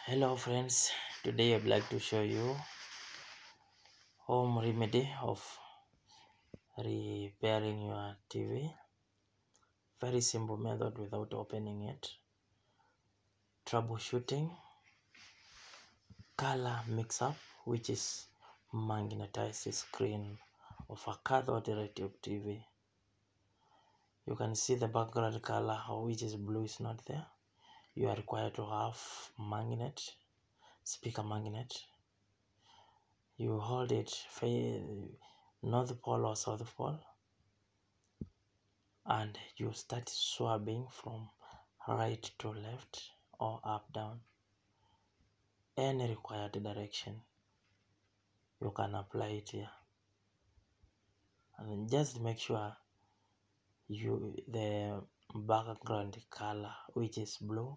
Hello friends, today I'd like to show you home remedy of repairing your TV. Very simple method without opening it. Troubleshooting, color mix-up, which is magnetized screen of a cathode ray tube TV. You can see the background color, which is blue, is not there. You are required to have magnet, speaker magnet. You hold it north pole or south pole, and you start swabbing from right to left or up down. Any required direction you can apply it here, and just make sure the background color, which is blue,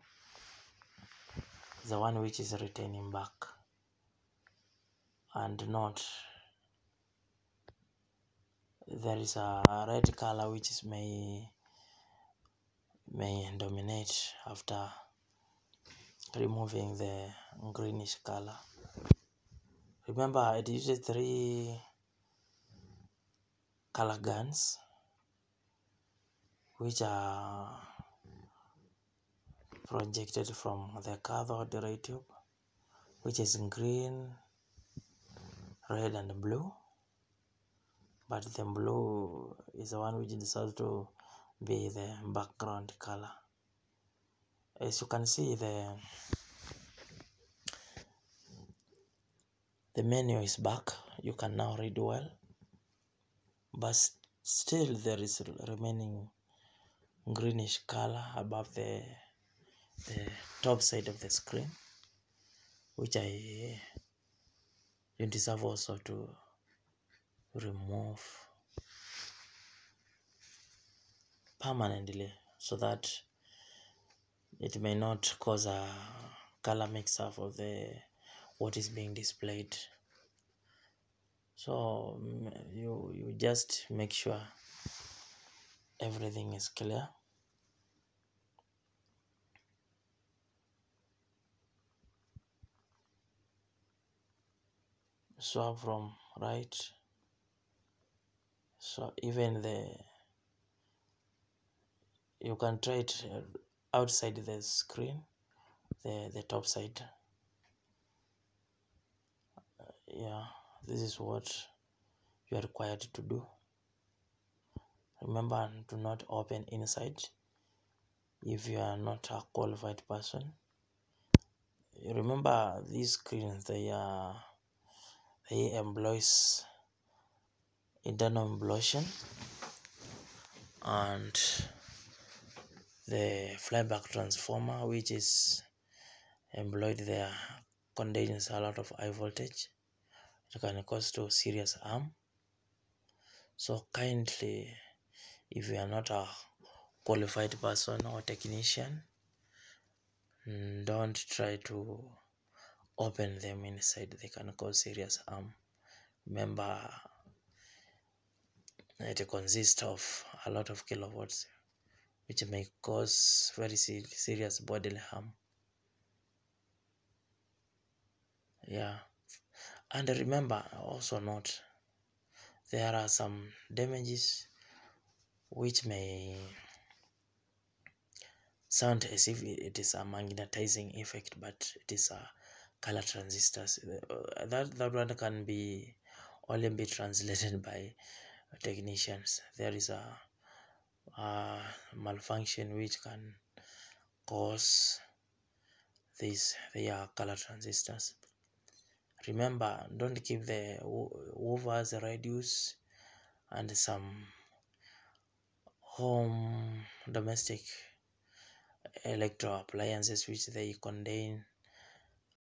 the one which is retaining back, and not there is a red color which is may dominate after removing the greenish color. Remember, it uses 3 color guns which are projected from the cathode ray tube, which is green, red and blue, but the blue is the one which decides to be the background color. As you can see, the menu is back. You can now read well, but still there is remaining greenish color above the top side of the screen, which you deserve also to remove permanently, so that it may not cause a color mix-up of what is being displayed. So you just make sure everything is clear. Swap from right, so even you can try it outside the screen, the top side. Yeah, this is what you are required to do. Remember, do not open inside if you are not a qualified person. Remember, these screens, they employs internal emulsion, and the flyback transformer which is employed there contains a lot of high voltage. It can cause to serious harm. So kindly, if you are not a qualified person or technician, don't try to open them inside. They can cause serious harm. Remember, it consists of a lot of kilowatts, which may cause very serious bodily harm. Yeah, and remember also note, there are some damages which may sound as if it is a magnetizing effect, but it is a color transistors. That one can be only be translated by technicians. There is a malfunction which can cause these. They are color transistors. Remember, don't keep the woofers, radios, and some home domestic electro appliances which they contain